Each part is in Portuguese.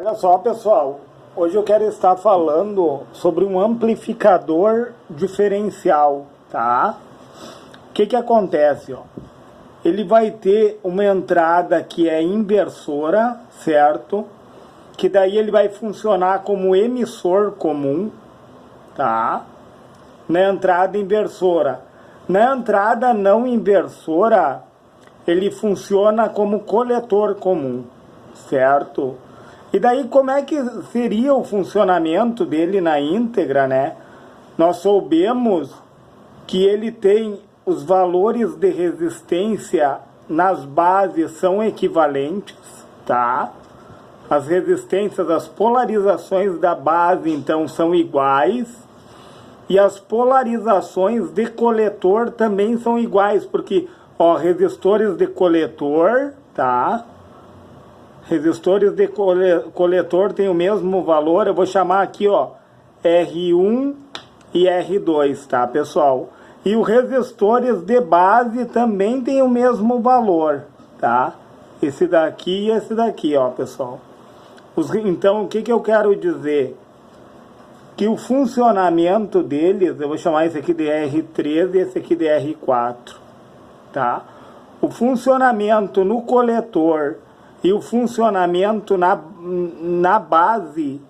Olha só, pessoal, hoje eu quero estar falando sobre um amplificador diferencial, tá? O que acontece, ó? Ele vai ter uma entrada que é inversora, certo? Que daí ele vai funcionar como emissor comum, tá? Na entrada inversora. Na entrada não inversora, ele funciona como coletor comum, certo? E daí como é que seria o funcionamento dele na íntegra, né? Nós soubemos que ele tem os valores de resistência nas bases são equivalentes, tá? As resistências, as polarizações da base, então, são iguais. E as polarizações de coletor também são iguais, porque, ó, resistores de coletor, tá? Resistores de coletor têm o mesmo valor, eu vou chamar aqui, ó, R1 e R2, tá, pessoal? E os resistores de base também têm o mesmo valor, tá? Esse daqui e esse daqui, ó, pessoal. Então, o que eu quero dizer? Que o funcionamento deles, eu vou chamar esse aqui de R3 e esse aqui de R4, tá? O funcionamento no coletor e o funcionamento na base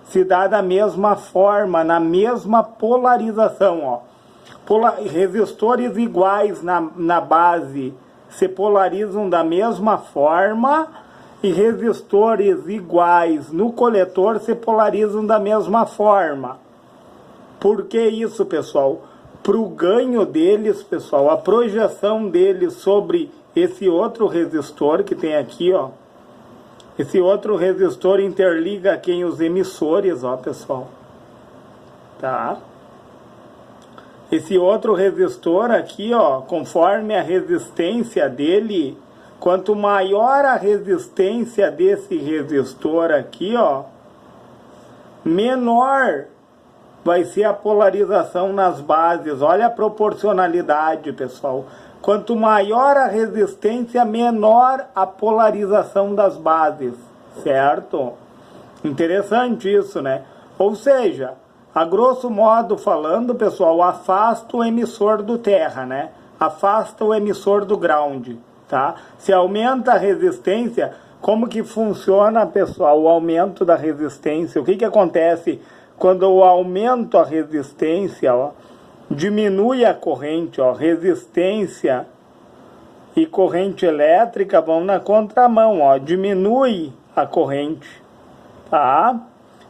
se dá da mesma forma, na mesma polarização, ó. Resistores iguais na base se polarizam da mesma forma e resistores iguais no coletor se polarizam da mesma forma. Por que isso, pessoal? Para o ganho deles, pessoal, a projeção deles sobre esse outro resistor que tem aqui, ó. Esse outro resistor interliga aqui os emissores, ó, pessoal. Tá? Esse outro resistor aqui, ó, conforme a resistência dele, quanto maior a resistência desse resistor aqui, ó, menor vai ser a polarização nas bases. Olha a proporcionalidade, pessoal. Quanto maior a resistência, menor a polarização das bases, certo? Interessante isso, né? Ou seja, a grosso modo falando, pessoal, afasta o emissor do terra, né? Afasta o emissor do ground, tá? Se aumenta a resistência, como que funciona, pessoal, o aumento da resistência? O que acontece quando eu aumento a resistência, ó? Diminui a corrente, ó, resistência e corrente elétrica vão na contramão, ó, diminui a corrente, tá?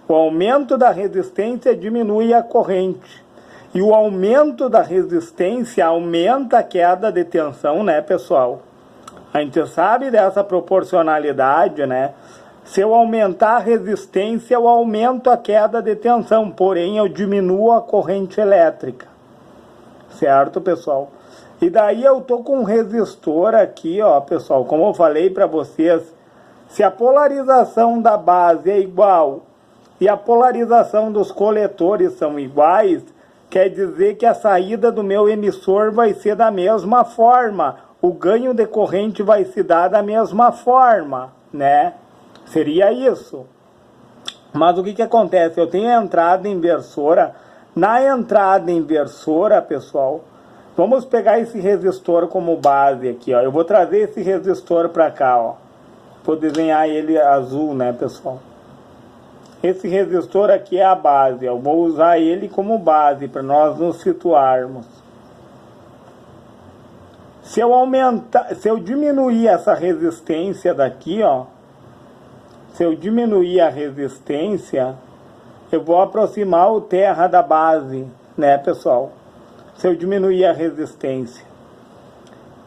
O aumento da resistência diminui a corrente. E o aumento da resistência aumenta a queda de tensão, né, pessoal? A gente sabe dessa proporcionalidade, né? Se eu aumentar a resistência, eu aumento a queda de tensão, porém eu diminuo a corrente elétrica. Certo, pessoal? E daí eu tô com um resistor aqui, ó, pessoal, como eu falei para vocês, se a polarização da base é igual e a polarização dos coletores são iguais, quer dizer que a saída do meu emissor vai ser da mesma forma, o ganho de corrente vai se dar da mesma forma, né? Seria isso. Mas o que acontece? Eu tenho a entrada inversora. Na entrada inversora, pessoal, vamos pegar esse resistor como base aqui, ó. Eu vou trazer esse resistor para cá, ó. Vou desenhar ele azul, né, pessoal? Esse resistor aqui é a base, ó. Eu vou usar ele como base para nós nos situarmos. Se eu diminuir essa resistência daqui, ó, se eu diminuir a resistência, eu vou aproximar o terra da base, né, pessoal? Se eu diminuir a resistência.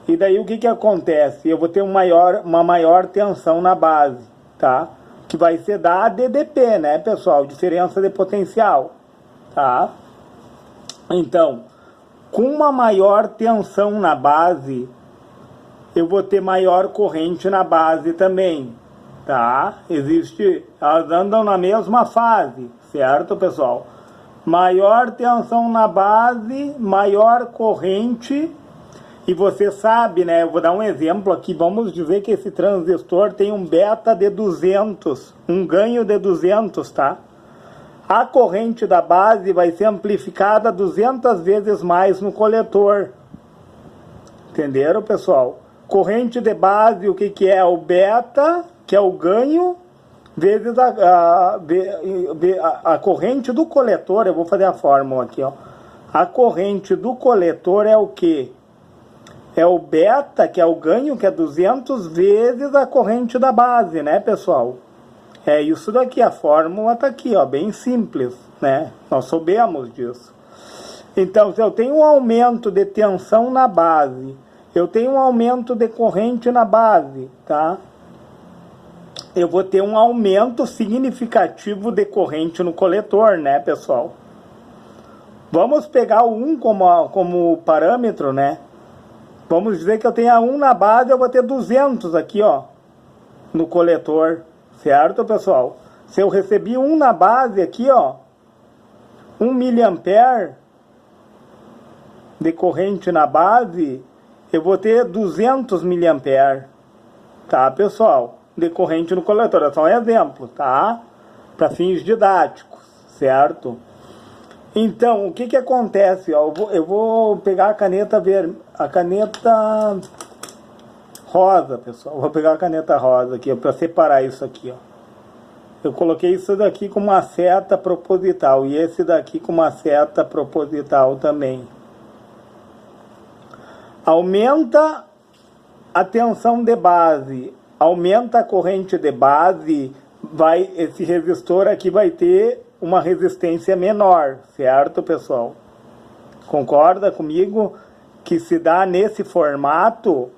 E daí o que acontece? Eu vou ter uma maior tensão na base, tá? Que vai ser da DDP, né, pessoal? Diferença de potencial, tá? Então, com uma maior tensão na base, eu vou ter maior corrente na base também, tá? Elas andam na mesma fase, certo, pessoal? Maior tensão na base, maior corrente E você sabe, né? Eu vou dar um exemplo aqui. Vamos dizer que esse transistor tem um beta de 200, um ganho de 200, tá? A corrente da base vai ser amplificada 200 vezes mais no coletor. Entenderam, pessoal? Corrente de base, o que que é? O beta, que é o ganho, vezes a corrente do coletor. Eu vou fazer a fórmula aqui, ó. A corrente do coletor é o quê? É o beta, que é o ganho, que é 200 vezes a corrente da base, né, pessoal? É isso daqui, a fórmula tá aqui, ó, bem simples, né? Nós soubemos disso. Então, se eu tenho um aumento de tensão na base, eu tenho um aumento de corrente na base, tá? Eu vou ter um aumento significativo de corrente no coletor, né, pessoal? Vamos pegar o 1 como parâmetro, né? Vamos dizer que eu tenha 1 na base, eu vou ter 200 aqui, ó, no coletor, certo, pessoal? Se eu recebi 1 na base aqui, ó, 1 miliampere de corrente na base, eu vou ter 200 miliampere, tá, pessoal? De corrente no coletor, é só um exemplo, tá? Para fins didáticos, certo? Então, o que que acontece? Ó, eu vou pegar a caneta a caneta rosa, pessoal. Vou pegar a caneta rosa aqui, para separar isso aqui, ó. Eu coloquei isso daqui com uma seta proposital e esse daqui com uma seta proposital também. Aumenta a tensão de base, aumenta a corrente de base, esse resistor aqui vai ter uma resistência menor, certo, pessoal? Concorda comigo que se dá nesse formato?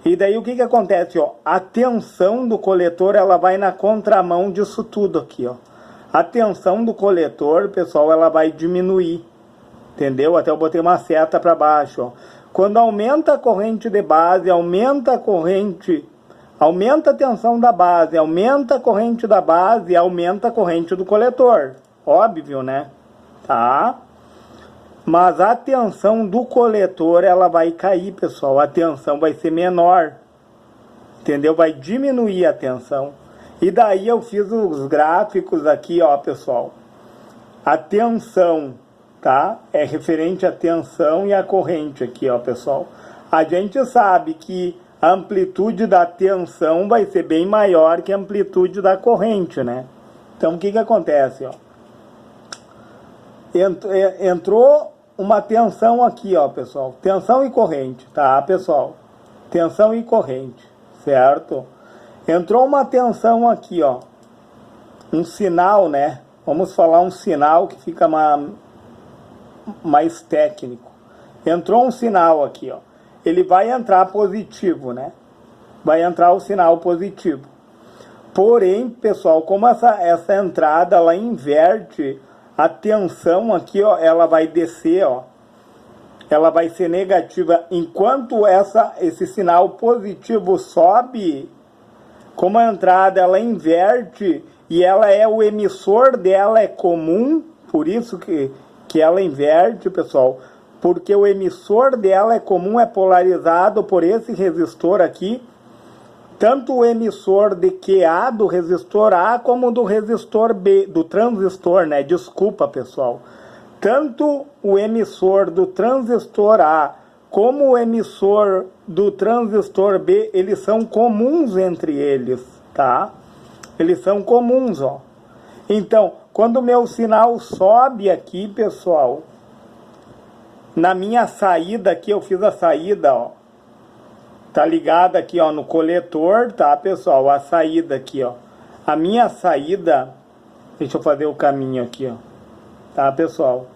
E daí o que que acontece, ó? A tensão do coletor, ela vai na contramão disso tudo aqui, ó. A tensão do coletor, pessoal, ela vai diminuir, entendeu? Até eu botei uma seta para baixo, ó. Quando aumenta a corrente de base, aumenta a tensão da base, aumenta a corrente da base, aumenta a corrente do coletor. Óbvio, né? Tá? Mas a tensão do coletor, ela vai cair, pessoal. A tensão vai ser menor. Entendeu? Vai diminuir a tensão. E daí eu fiz os gráficos aqui, ó, pessoal. A tensão, tá? É referente à tensão e à corrente aqui, ó, pessoal. A gente sabe que a amplitude da tensão vai ser bem maior que a amplitude da corrente, né? Então, o que que acontece, ó? Entrou uma tensão aqui, ó, pessoal. Tensão e corrente, tá, pessoal? Tensão e corrente, certo? Entrou uma tensão aqui, ó. Um sinal, né? Vamos falar um sinal que fica mais técnico. Entrou um sinal aqui, ó. Ele vai entrar positivo, né? Vai entrar o sinal positivo. Porém, pessoal, como essa entrada, ela inverte a tensão aqui, ó, ela vai descer, ó. Ela vai ser negativa. Enquanto esse sinal positivo sobe, como a entrada, ela inverte e ela o emissor dela é comum, por isso que ela inverte, pessoal. Porque o emissor dela é comum, é polarizado por esse resistor aqui. Tanto o emissor de QA do resistor A como do resistor B, do transistor, né? Desculpa, pessoal. Tanto o emissor do transistor A como o emissor do transistor B, eles são comuns entre eles, tá? Eles são comuns, ó. Então, quando o meu sinal sobe aqui, pessoal, na minha saída aqui, eu fiz a saída, ó. Tá ligada aqui, ó, no coletor, tá, pessoal? A saída aqui, ó. A minha saída... Deixa eu fazer o caminho aqui, ó. Tá, pessoal?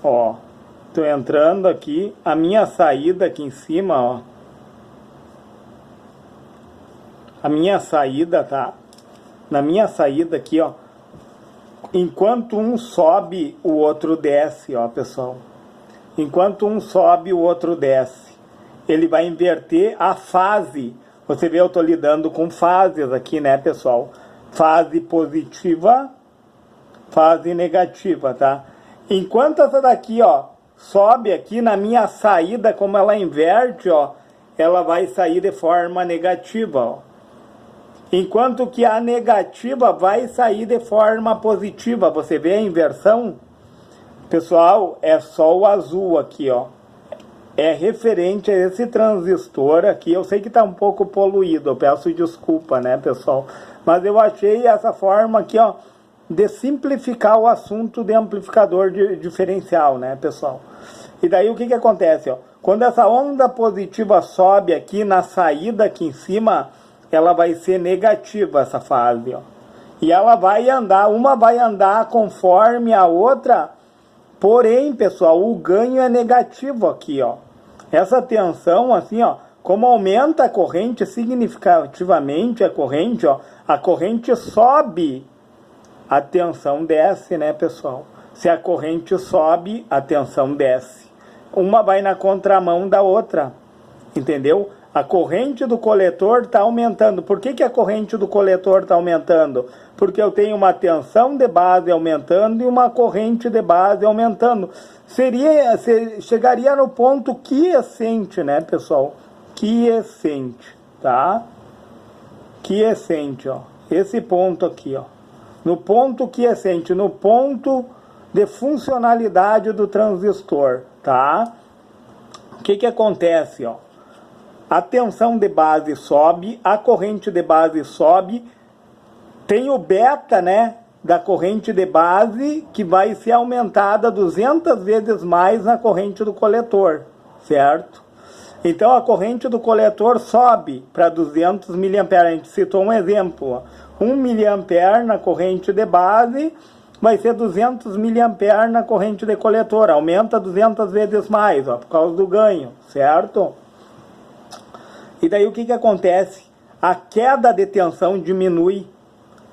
Ó. Tô entrando aqui. A minha saída aqui em cima, ó. A minha saída, tá? Na minha saída aqui, ó. Enquanto um sobe, o outro desce, ó, pessoal. Enquanto um sobe, o outro desce. Ele vai inverter a fase. Você vê, eu estou lidando com fases aqui, né, pessoal? Fase positiva, fase negativa, tá? Enquanto essa daqui, ó, sobe aqui na minha saída, como ela inverte, ó, ela vai sair de forma negativa, ó. Enquanto que a negativa vai sair de forma positiva. Você vê a inversão? Pessoal, é só o azul aqui, ó. É referente a esse transistor aqui. Eu sei que está um pouco poluído, eu peço desculpa, né, pessoal? Mas eu achei essa forma aqui, ó, de simplificar o assunto de amplificador diferencial, né, pessoal? E daí o que acontece, ó? Quando essa onda positiva sobe aqui na saída aqui em cima, ela vai ser negativa, essa fase, ó. E ela vai andar, uma vai andar conforme a outra, porém, pessoal, o ganho é negativo aqui, ó. Essa tensão, assim, ó, como aumenta a corrente significativamente, a corrente sobe, a tensão desce, né, pessoal? Se a corrente sobe, a tensão desce. Uma vai na contramão da outra, entendeu? A corrente do coletor está aumentando. Por que a corrente do coletor está aumentando? Porque eu tenho uma tensão de base aumentando e uma corrente de base aumentando. Chegaria no ponto quiescente, né, pessoal? Quiescente, tá? Quiescente, ó. Esse ponto aqui, ó. No ponto quiescente, no ponto de funcionalidade do transistor, tá? O que acontece, ó? A tensão de base sobe, a corrente de base sobe, tem o beta, né, da corrente de base que vai ser aumentada 200 vezes mais na corrente do coletor, certo? Então a corrente do coletor sobe para 200 mA, a gente citou um exemplo, ó. 1 mA na corrente de base vai ser 200 mA na corrente de coletor, aumenta 200 vezes mais, ó, por causa do ganho, certo? E daí o que acontece? A queda de tensão diminui.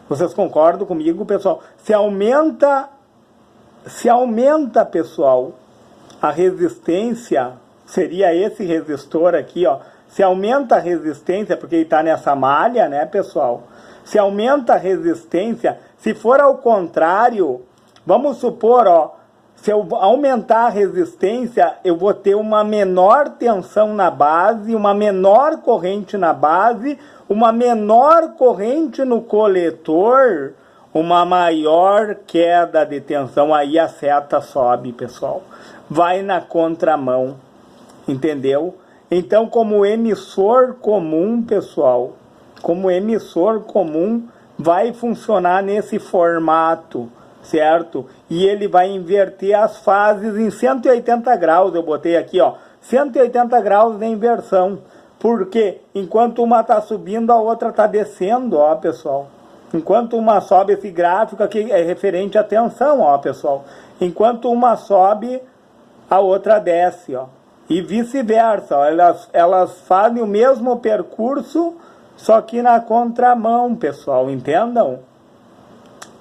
Vocês concordam comigo, pessoal? Se aumenta, pessoal, a resistência, seria esse resistor aqui, ó. Se aumenta a resistência, porque ele está nessa malha, né, pessoal? Se aumenta a resistência, se for ao contrário, vamos supor, ó, se eu aumentar a resistência, eu vou ter uma menor tensão na base, uma menor corrente na base, uma menor corrente no coletor, uma maior queda de tensão. Aí a seta sobe, pessoal. Vai na contramão, entendeu? Então, como emissor comum, pessoal, como emissor comum, vai funcionar nesse formato, certo? E ele vai inverter as fases em 180 graus. Eu botei aqui, ó, 180 graus de inversão. Porque enquanto uma está subindo, a outra está descendo, ó, pessoal. Enquanto uma sobe, esse gráfico aqui é referente à tensão, ó, pessoal. Enquanto uma sobe, a outra desce, ó. E vice-versa, ó. Elas fazem o mesmo percurso, só que na contramão, pessoal, entendam?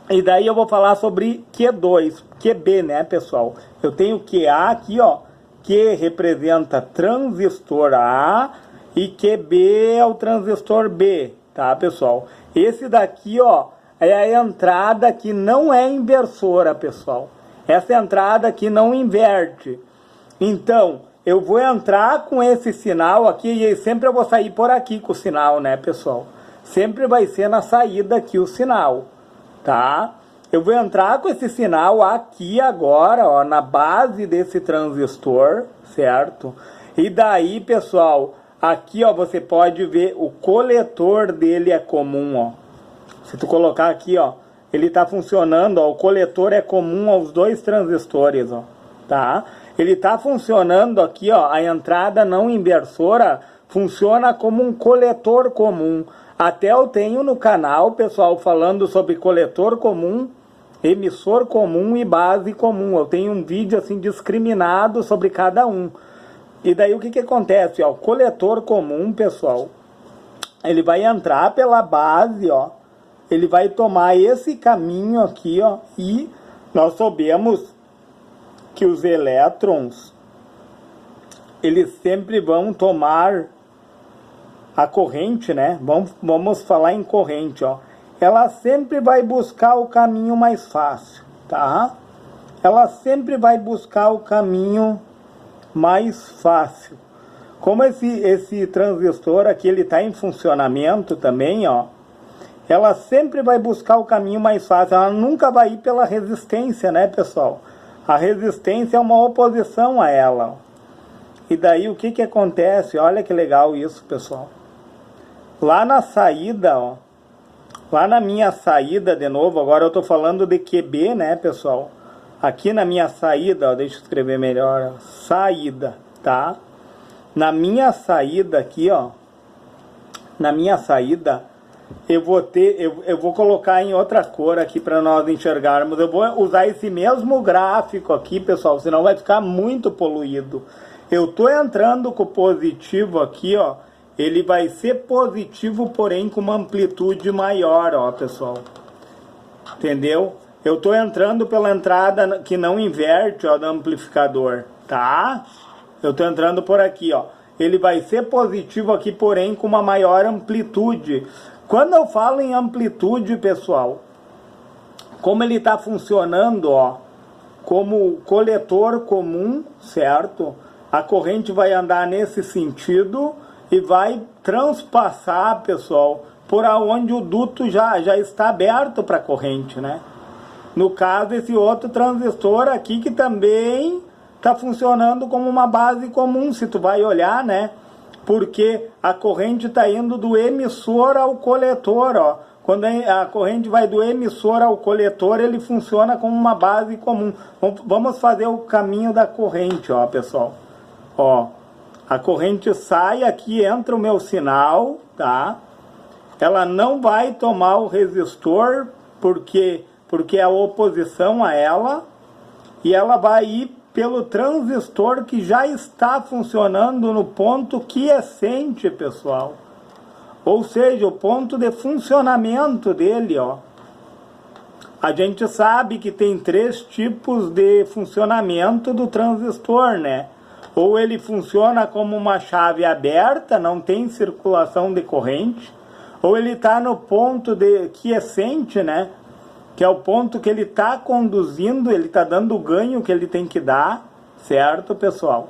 E daí eu vou falar sobre Q2, QB, né, pessoal? Eu tenho QA aqui, ó, que representa transistor A e QB é o transistor B, tá, pessoal? Esse daqui, ó, é a entrada que não é inversora, pessoal. Essa entrada aqui não inverte. Então, eu vou entrar com esse sinal aqui e sempre eu vou sair por aqui com o sinal, né, pessoal? Sempre vai ser na saída aqui o sinal, tá? Eu vou entrar com esse sinal aqui agora, ó, na base desse transistor, certo? E daí, pessoal, aqui, ó, você pode ver o coletor dele é comum, ó. Se tu colocar aqui, ó, ele tá funcionando, ó, o coletor é comum aos dois transistores, ó, tá? Ele tá funcionando aqui, ó, a entrada não inversora funciona como um coletor comum. Até eu tenho no canal, pessoal, falando sobre coletor comum, emissor comum e base comum. Eu tenho um vídeo assim discriminado sobre cada um. E daí o que acontece, ó? O coletor comum, pessoal, ele vai entrar pela base, ó. Ele vai tomar esse caminho aqui, ó, e nós sabemos que os elétrons, eles sempre vão tomar a corrente, né? Vamos falar em corrente, ó. Ela sempre vai buscar o caminho mais fácil, tá? ela sempre vai buscar o caminho mais fácil. Como esse transistor aqui, ele está em funcionamento também, ó, ela sempre vai buscar o caminho mais fácil, ela nunca vai ir pela resistência, né, pessoal? A resistência é uma oposição a ela. E daí o que acontece? Olha que legal isso, pessoal. Lá na saída, ó, lá na minha saída, de novo, agora eu estou falando de QB, né, pessoal? Aqui na minha saída, ó, deixa eu escrever melhor, ó, saída, tá? Na minha saída aqui, ó, na minha saída, eu vou colocar em outra cor aqui para nós enxergarmos. Eu vou usar esse mesmo gráfico aqui, pessoal, senão vai ficar muito poluído. Eu estou entrando com o positivo aqui, ó, ele vai ser positivo, porém com uma amplitude maior, ó, pessoal. Entendeu? Eu estou entrando pela entrada que não inverte, ó, do amplificador, tá? Eu estou entrando por aqui, ó. Ele vai ser positivo aqui, porém com uma maior amplitude. Quando eu falo em amplitude, pessoal, como ele está funcionando, ó, como coletor comum, certo? A corrente vai andar nesse sentido e vai transpassar, pessoal, por onde o duto já está aberto para a corrente, né? No caso, esse outro transistor aqui que também está funcionando como uma base comum, se tu vai olhar, né? Porque a corrente está indo do emissor ao coletor, ó. Quando a corrente vai do emissor ao coletor, ele funciona como uma base comum. Vamos fazer o caminho da corrente, ó, pessoal. Ó, a corrente sai aqui, entra o meu sinal, tá? Ela não vai tomar o resistor, porque é a oposição a ela, e ela vai ir pelo transistor que já está funcionando no ponto quiescente, pessoal. Ou seja, o ponto de funcionamento dele, ó. A gente sabe que tem 3 tipos de funcionamento do transistor, né? Ou ele funciona como uma chave aberta, não tem circulação de corrente, ou ele está no ponto de quiescente, né? Que é o ponto que ele está conduzindo, ele está dando o ganho que ele tem que dar, certo, pessoal?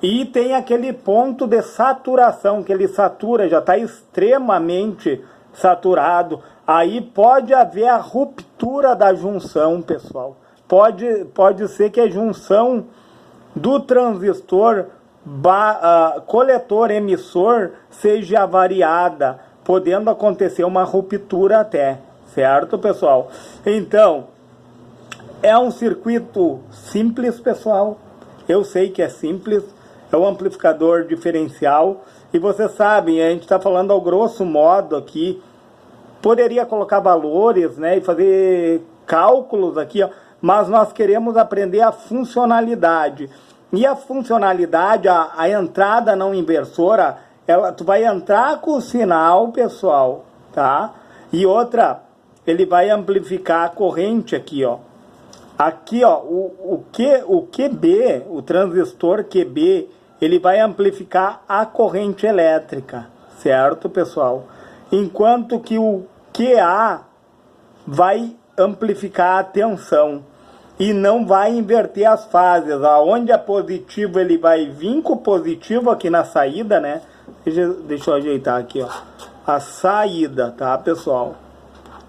E tem aquele ponto de saturação, que ele satura, já está extremamente saturado. Aí pode haver a ruptura da junção, pessoal. Pode ser que a junção do transistor coletor-emissor seja variada, podendo acontecer uma ruptura até. Certo, pessoal? Então, é um circuito simples, pessoal. Eu sei que é simples. É um amplificador diferencial. E vocês sabem, a gente está falando ao grosso modo aqui. Poderia colocar valores, né? E fazer cálculos aqui, ó. Mas nós queremos aprender a funcionalidade. E a funcionalidade, a entrada não inversora, tu vai entrar com o sinal, pessoal, tá? E outra, ele vai amplificar a corrente aqui, ó. Aqui, ó, o QB, o transistor QB, ele vai amplificar a corrente elétrica, certo, pessoal? Enquanto que o QA vai amplificar a tensão e não vai inverter as fases. Aonde é positivo, ele vai vir com o positivo aqui na saída, né? Deixa eu ajeitar aqui, ó. A saída, tá, pessoal?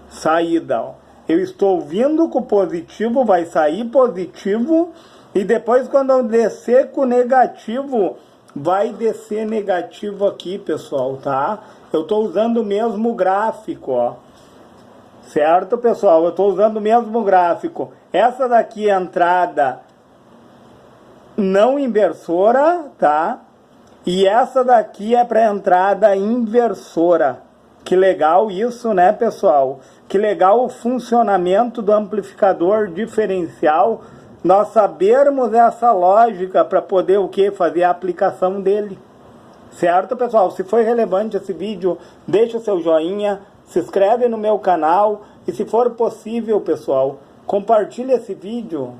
Saída, ó. Eu estou vindo com positivo, vai sair positivo, e depois quando eu descer com negativo, vai descer negativo aqui, pessoal, tá? Eu estou usando o mesmo gráfico, ó. Certo, pessoal? Eu estou usando o mesmo gráfico. Essa daqui é a entrada não inversora, tá? E essa daqui é para entrada inversora. Que legal isso, né, pessoal? Que legal o funcionamento do amplificador diferencial. Nós sabermos essa lógica para poder o quê? Fazer a aplicação dele. Certo, pessoal? Se foi relevante esse vídeo, deixa o seu joinha, se inscreve no meu canal e, se for possível, pessoal, compartilhe esse vídeo